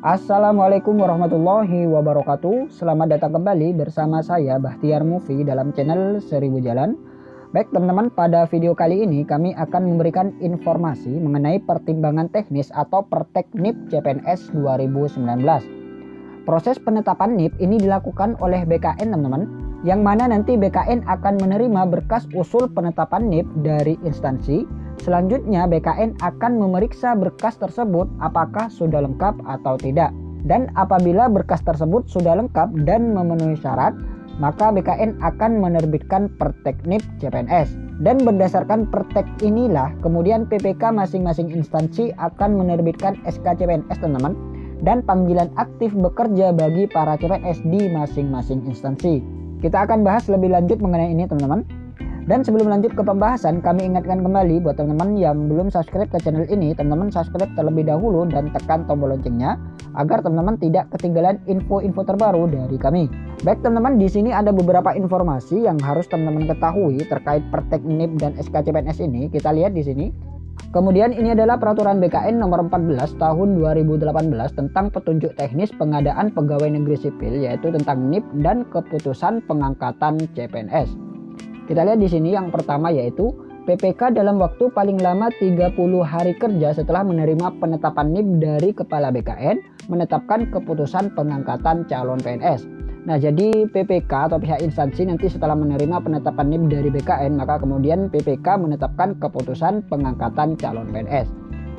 Assalamualaikum warahmatullahi wabarakatuh. Selamat datang kembali bersama saya Bahtiar Movie dalam channel 1000 Jalan. Baik teman-teman, pada video kali ini kami akan memberikan informasi mengenai pertimbangan teknis atau Pertek NIP CPNS 2019. Proses penetapan NIP ini dilakukan oleh BKN teman-teman, yang mana nanti BKN akan menerima berkas usul penetapan NIP dari instansi. Selanjutnya BKN akan memeriksa berkas tersebut apakah sudah lengkap atau tidak. Dan apabila berkas tersebut sudah lengkap dan memenuhi syarat, maka BKN akan menerbitkan Pertek NIP CPNS. Dan berdasarkan Pertek inilah kemudian PPK masing-masing instansi akan menerbitkan SK CPNS teman-teman, dan panggilan aktif bekerja bagi para CPNS di masing-masing instansi. Kita akan bahas lebih lanjut mengenai ini teman-teman. Dan sebelum lanjut ke pembahasan, kami ingatkan kembali buat teman-teman yang belum subscribe ke channel ini, teman-teman subscribe terlebih dahulu dan tekan tombol loncengnya agar teman-teman tidak ketinggalan info-info terbaru dari kami. Baik teman-teman, di sini ada beberapa informasi yang harus teman-teman ketahui terkait Pertek NIP dan SK CPNS ini. Kita lihat di sini. Kemudian ini adalah peraturan BKN nomor 14 tahun 2018 tentang petunjuk teknis pengadaan pegawai negeri sipil, yaitu tentang NIP dan keputusan pengangkatan CPNS. Kita lihat di sini yang pertama yaitu PPK dalam waktu paling lama 30 hari kerja setelah menerima penetapan NIP dari Kepala BKN menetapkan keputusan pengangkatan calon PNS. Nah, jadi PPK atau pihak instansi nanti setelah menerima penetapan NIP dari BKN, maka kemudian PPK menetapkan keputusan pengangkatan calon PNS.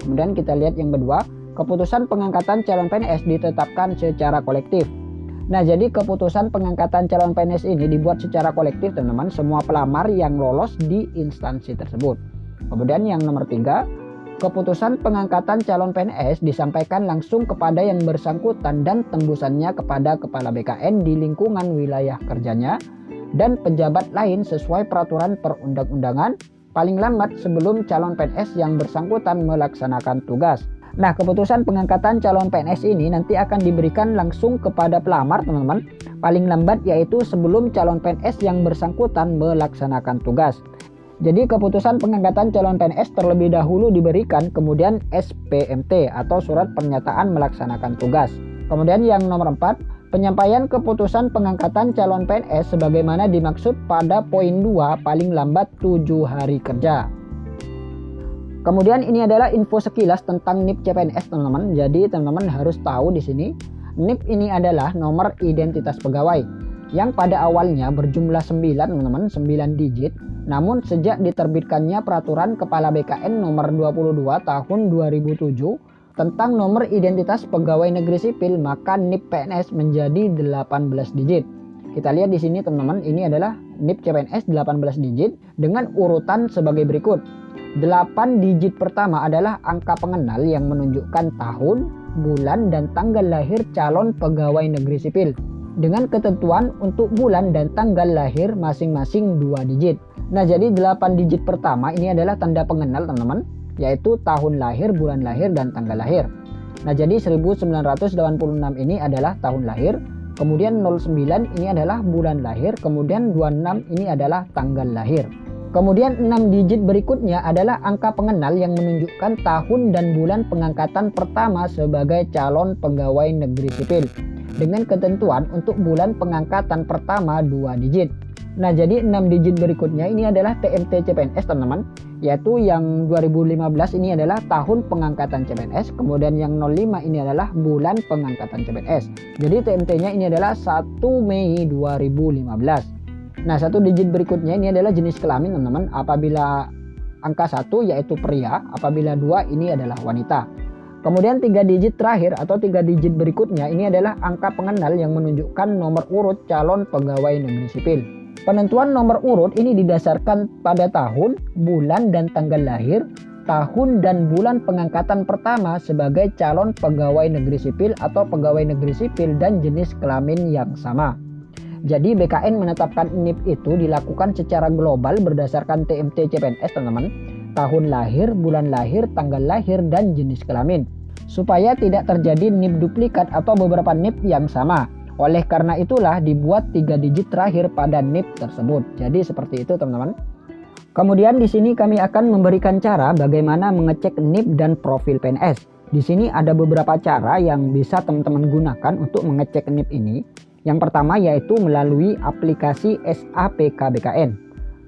Kemudian kita lihat yang kedua, keputusan pengangkatan calon PNS ditetapkan secara kolektif. Nah, jadi keputusan pengangkatan calon PNS ini dibuat secara kolektif teman-teman, semua pelamar yang lolos di instansi tersebut. Kemudian yang nomor 3, keputusan pengangkatan calon PNS disampaikan langsung kepada yang bersangkutan dan tembusannya kepada Kepala BKN di lingkungan wilayah kerjanya dan pejabat lain sesuai peraturan perundang-undangan paling lambat sebelum calon PNS yang bersangkutan melaksanakan tugas. Nah, keputusan pengangkatan calon PNS ini nanti akan diberikan langsung kepada pelamar teman-teman, paling lambat yaitu sebelum calon PNS yang bersangkutan melaksanakan tugas. Jadi keputusan pengangkatan calon PNS terlebih dahulu diberikan, kemudian SPMT atau surat pernyataan melaksanakan tugas. Kemudian yang nomor 4, penyampaian keputusan pengangkatan calon PNS sebagaimana dimaksud pada poin 2 paling lambat 7 hari kerja. Kemudian ini adalah info sekilas tentang NIP CPNS teman-teman. Jadi teman-teman harus tahu di sini NIP ini adalah nomor identitas pegawai yang pada awalnya berjumlah 9 teman-teman, 9 digit. Namun sejak diterbitkannya peraturan Kepala BKN nomor 22 tahun 2007 tentang nomor identitas pegawai negeri sipil, maka NIP PNS menjadi 18 digit. Kita lihat di sini teman-teman, ini adalah NIP CPNS 18 digit dengan urutan sebagai berikut. 8 digit pertama adalah angka pengenal yang menunjukkan tahun, bulan, dan tanggal lahir calon pegawai negeri sipil dengan ketentuan untuk bulan dan tanggal lahir masing-masing 2 digit. Nah, jadi 8 digit pertama ini adalah tanda pengenal teman-teman, yaitu tahun lahir, bulan lahir, dan tanggal lahir. Nah, jadi 1986 ini adalah tahun lahir, kemudian 09 ini adalah bulan lahir, kemudian 26 ini adalah tanggal lahir. Kemudian 6 digit berikutnya adalah angka pengenal yang menunjukkan tahun dan bulan pengangkatan pertama sebagai calon pegawai negeri sipil dengan ketentuan untuk bulan pengangkatan pertama 2 digit. Nah, jadi 6 digit berikutnya ini adalah TMT CPNS teman-teman, yaitu yang 2015 ini adalah tahun pengangkatan CPNS, kemudian yang 05 ini adalah bulan pengangkatan CPNS. Jadi TMT-nya ini adalah 1 Mei 2015. Nah, 1 digit berikutnya ini adalah jenis kelamin teman-teman. Apabila angka 1 yaitu pria, apabila 2 ini adalah wanita. Kemudian 3 digit terakhir atau 3 digit berikutnya ini adalah angka pengenal yang menunjukkan nomor urut calon pegawai negeri sipil. Penentuan nomor urut ini didasarkan pada tahun, bulan, dan tanggal lahir, tahun dan bulan pengangkatan pertama sebagai calon pegawai negeri sipil atau pegawai negeri sipil dan jenis kelamin yang sama. Jadi BKN menetapkan NIP itu dilakukan secara global berdasarkan TMT CPNS teman-teman, tahun lahir, bulan lahir, tanggal lahir, dan jenis kelamin, supaya tidak terjadi NIP duplikat atau beberapa NIP yang sama. Oleh karena itulah dibuat 3 digit terakhir pada NIP tersebut. Jadi seperti itu teman-teman. Kemudian di sini kami akan memberikan cara bagaimana mengecek NIP dan profil PNS. Di sini ada beberapa cara yang bisa teman-teman gunakan untuk mengecek NIP ini. Yang pertama yaitu melalui aplikasi SAPK-BKN.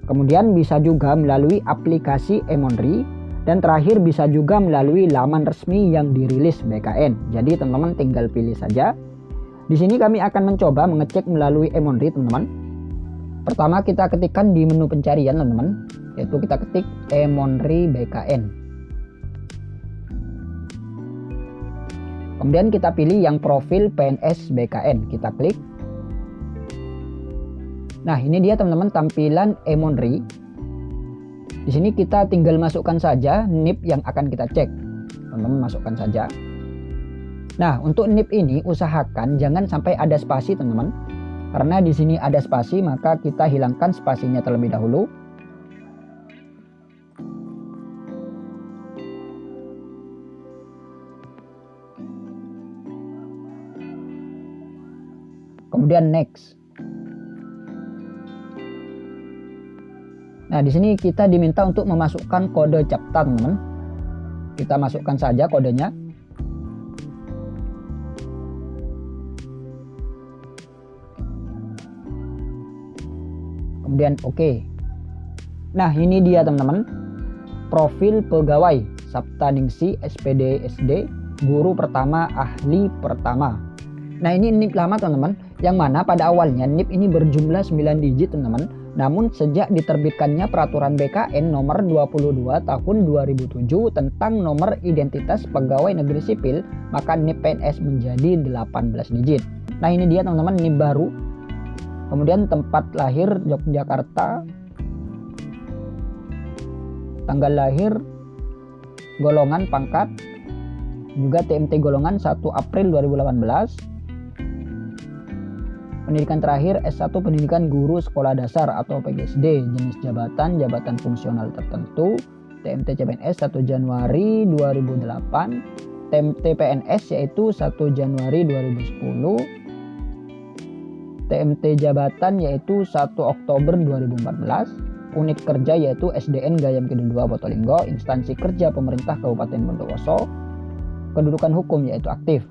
Kemudian bisa juga melalui aplikasi Emonri. Dan terakhir bisa juga melalui laman resmi yang dirilis BKN. Jadi teman-teman tinggal pilih saja. Di sini kami akan mencoba mengecek melalui Emonri teman-teman. Pertama kita ketikkan di menu pencarian teman-teman, yaitu kita ketik Emonri BKN. Kemudian kita pilih yang profil PNS BKN, kita klik. Nah ini dia teman-teman tampilan Emonri. Di sini kita tinggal masukkan saja NIP yang akan kita cek. Teman-teman masukkan saja. Nah, untuk NIP ini usahakan jangan sampai ada spasi, teman-teman. Karena di sini ada spasi, maka kita hilangkan spasinya terlebih dahulu. Kemudian next. Nah, di sini kita diminta untuk memasukkan kode CAPTCHA, teman-teman. Kita masukkan saja kodenya. Kemudian oke. Nah, ini dia teman-teman. Profil pegawai Saptaningsi SPD SD, guru pertama ahli pertama. Nah, ini NIP lama teman-teman, yang mana pada awalnya NIP ini berjumlah 9 digit teman-teman. Namun sejak diterbitkannya peraturan BKN nomor 22 tahun 2007 tentang nomor identitas pegawai negeri sipil, maka NIP PNS menjadi 18 digit. Nah ini dia teman-teman NIP baru. Kemudian tempat lahir Yogyakarta, tanggal lahir, golongan pangkat, juga TMT golongan 1 April 2018. Pendidikan terakhir S1 pendidikan guru sekolah dasar atau PGSD, jenis jabatan fungsional tertentu, TMT CPNS 1 Januari 2008, TMT PNS yaitu 1 Januari 2010, TMT jabatan yaitu 1 Oktober 2014, unit kerja yaitu SDN Gayam Kedua Botolinggo, instansi kerja pemerintah Kabupaten Bondowoso, kedudukan hukum yaitu aktif.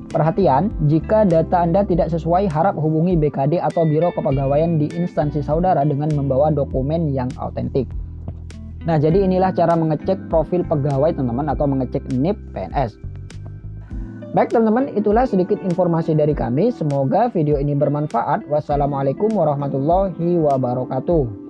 Perhatian, jika data Anda tidak sesuai, harap hubungi BKD atau Biro Kepegawaian di instansi saudara dengan membawa dokumen yang autentik. Nah, jadi inilah cara mengecek profil pegawai teman-teman atau mengecek NIP PNS. Baik teman-teman, itulah sedikit informasi dari kami. Semoga video ini bermanfaat. Wassalamualaikum warahmatullahi wabarakatuh.